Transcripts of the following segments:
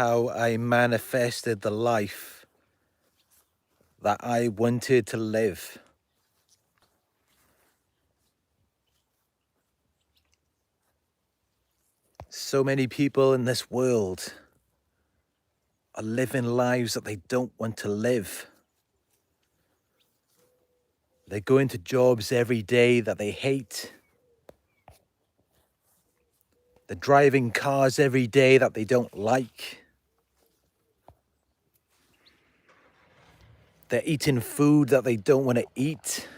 how I manifested the life that I wanted to live. So many people in this world are living lives that they don't want to live. They go into jobs every day that they hate. They're driving cars every day that they don't like. They're eating food that they don't want to eat.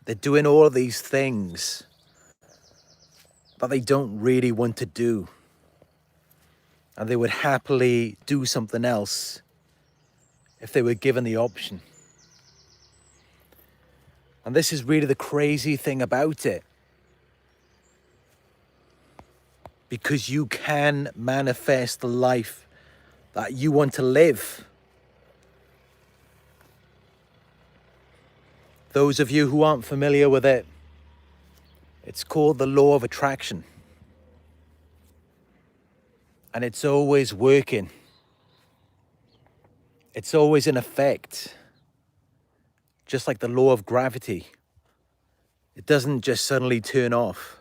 They're doing all of these things that they don't really want to do. And they would happily do something else if they were given the option. And this is really the crazy thing about it. Because you can manifest the life that you want to live. Those of you who aren't familiar with it, it's called the law of attraction. And it's always working. It's always in effect. Just like the law of gravity. It doesn't just suddenly turn off.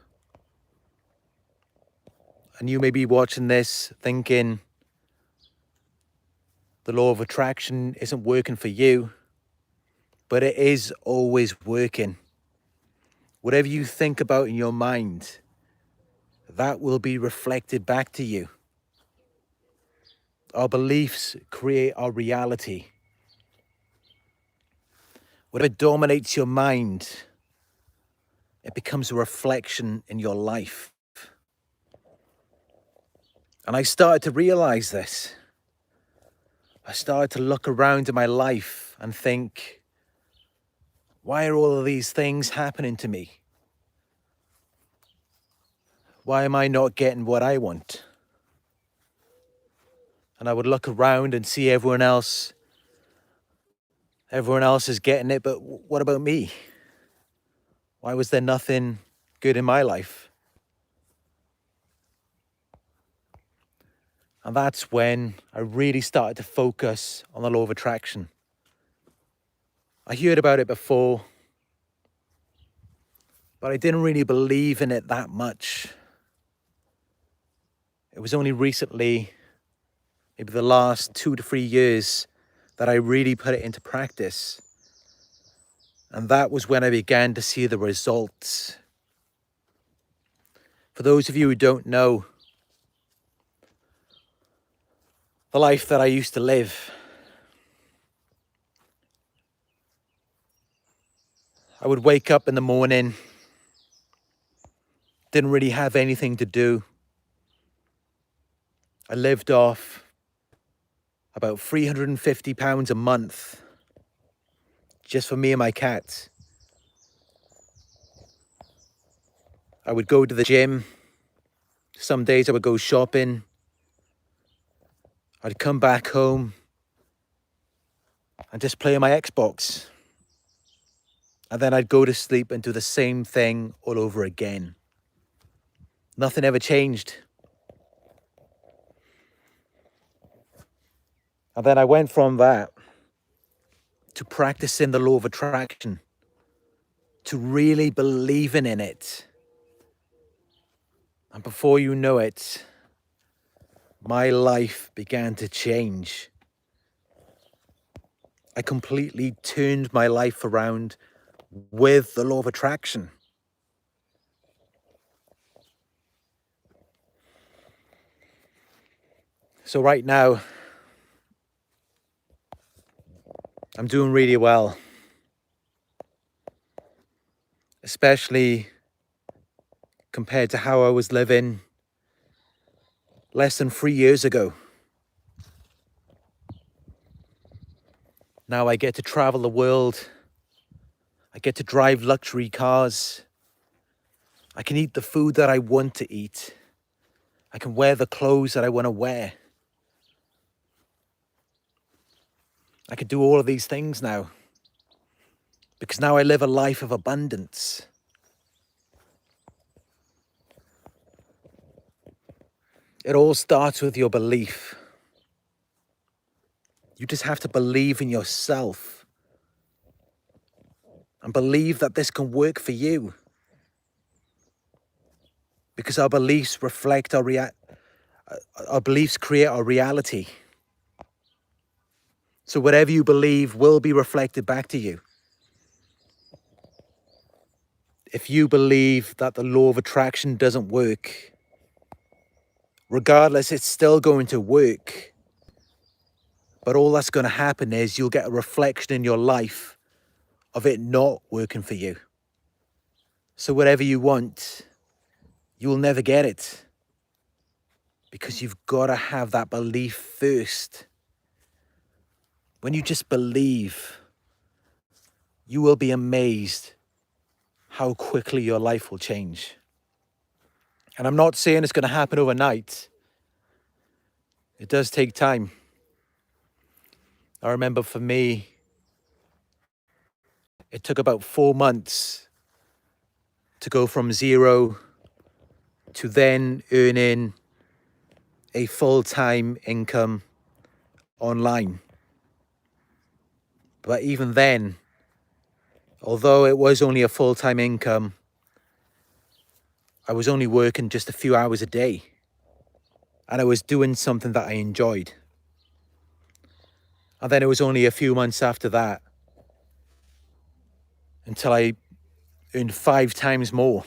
And you may be watching this thinking the law of attraction isn't working for you, but it is always working. Whatever you think about in your mind, that will be reflected back to you. Our beliefs create our reality. Whatever dominates your mind, it becomes a reflection in your life. And I started to realize this. I started to look around in my life and think, why are all of these things happening to me? Why am I not getting what I want? And I would look around and see everyone else. Everyone else is getting it, but what about me? Why was there nothing good in my life? And that's when I really started to focus on the law of attraction. I heard about it before, but I didn't really believe in it that much. It was only recently, maybe the last 2 to 3 years, that I really put it into practice. And that was when I began to see the results. For those of you who don't know, the life that I used to live, I would wake up in the morning, didn't really have anything to do. I lived off about £350 a month, just for me and my cats. I would go to the gym. Some days I would go shopping. I'd come back home and just play on my Xbox. And then I'd go to sleep and do the same thing all over again. Nothing ever changed. And then I went from that to practicing the law of attraction, to really believing in it. And before you know it, my life began to change. I completely turned my life around with the law of attraction. So right now, I'm doing really well. Especially compared to how I was living less than 3 years ago. Now I get to travel the world. I get to drive luxury cars. I can eat the food that I want to eat. I can wear the clothes that I want to wear. I can do all of these things now. Because now I live a life of abundance. It all starts with your belief. You just have to believe in yourself and believe that this can work for you, because our beliefs reflect our beliefs create our reality. So whatever you believe will be reflected back to you. If you believe that the law of attraction doesn't work, regardless, it's still going to work. But all that's going to happen is you'll get a reflection in your life of it not working for you. So whatever you want, you will never get it, because you've got to have that belief first. When you just believe, you will be amazed how quickly your life will change. And I'm not saying it's going to happen overnight. It does take time. I remember for me, it took about 4 months to go from zero to then earning a full-time income online. But even then, although it was only a full-time income, I was only working just a few hours a day, and I was doing something that I enjoyed. And then it was only a few months after that until I earned 5 times more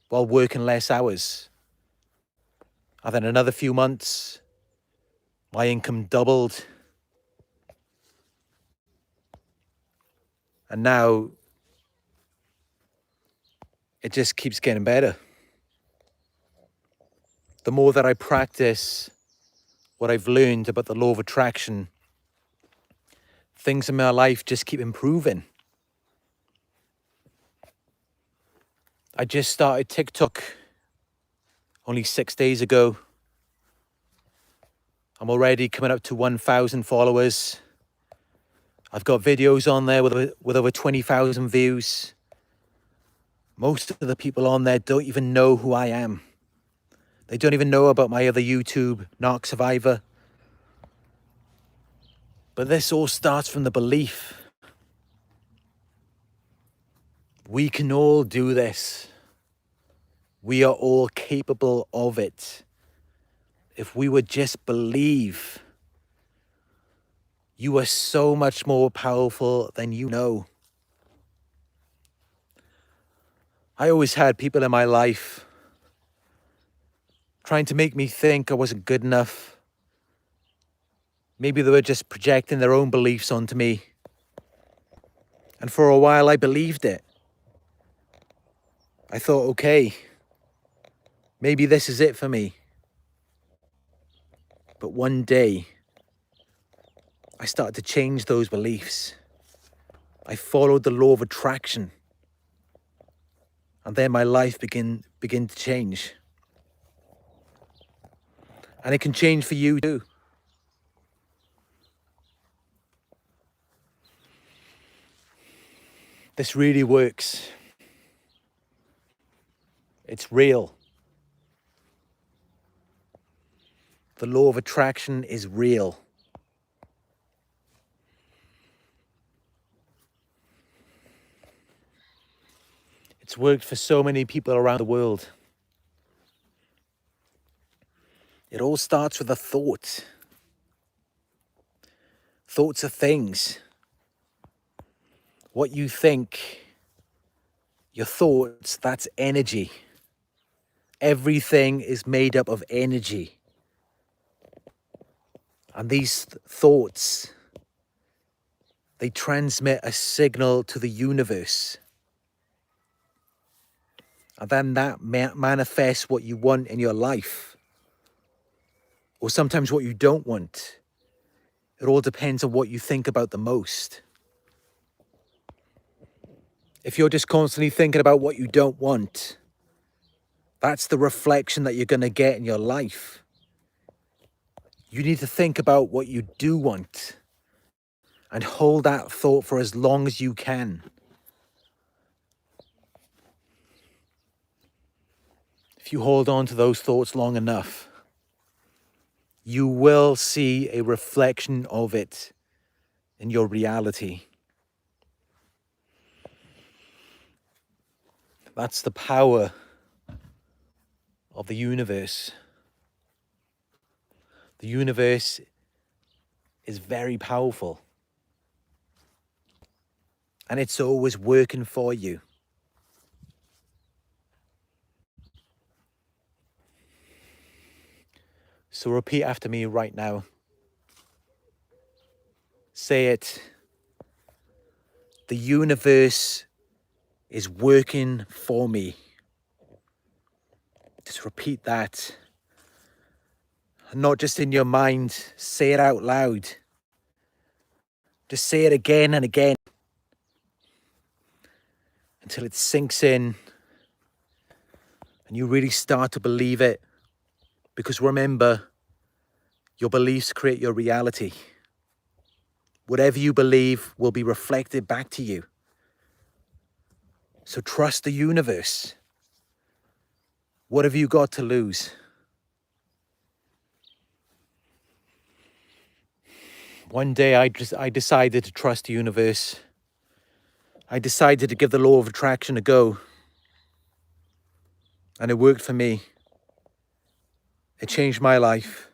while working less hours. And then another few months, my income doubled. And now it just keeps getting better. The more that I practice what I've learned about the law of attraction, things in my life just keep improving. I just started TikTok only 6 days ago. I'm already coming up to 1,000 followers. I've got videos on there with over 20,000 views. Most of the people on there don't even know who I am. They don't even know about my other YouTube, Narc Survivor. But this all starts from the belief. We can all do this. We are all capable of it. If we would just believe, you are so much more powerful than you know. I always had people in my life trying to make me think I wasn't good enough. Maybe they were just projecting their own beliefs onto me. And for a while, I believed it. I thought, okay, maybe this is it for me. But one day, I started to change those beliefs. I followed the law of attraction. And then my life began to change. And it can change for you too. This really works. It's real. The law of attraction is real. It's worked for so many people around the world. It all starts with a thought. Thoughts are things. What you think, your thoughts, that's energy. Everything is made up of energy. And these thoughts, they transmit a signal to the universe. And then that manifests what you want in your life. Or sometimes what you don't want. It all depends on what you think about the most. If you're just constantly thinking about what you don't want, that's the reflection that you're going to get in your life. You need to think about what you do want and hold that thought for as long as you can. if you hold on to those thoughts long enough, you will see a reflection of it in your reality. That's the power of the universe. The universe is very powerful, and it's always working for you. So repeat after me right now. Say it. The universe is working for me. Just repeat that. Not just in your mind. Say it out loud. Just say it again and again until it sinks in and you really start to believe it. Because remember, your beliefs create your reality. Whatever you believe will be reflected back to you. So trust the universe. What have you got to lose? One day I decided to trust the universe. I decided to give the law of attraction a go. And it worked for me. It changed my life.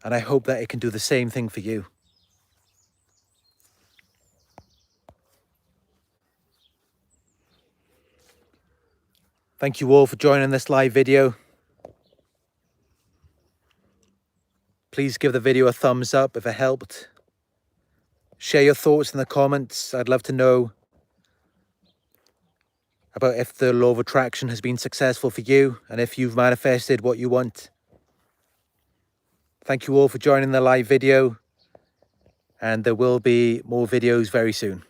And I hope that it can do the same thing for you. Thank you all for joining this live video. Please give the video a thumbs up if it helped. Share your thoughts in the comments. I'd love to know about if the law of attraction has been successful for you and if you've manifested what you want. Thank you all for joining the live video, and there will be more videos very soon.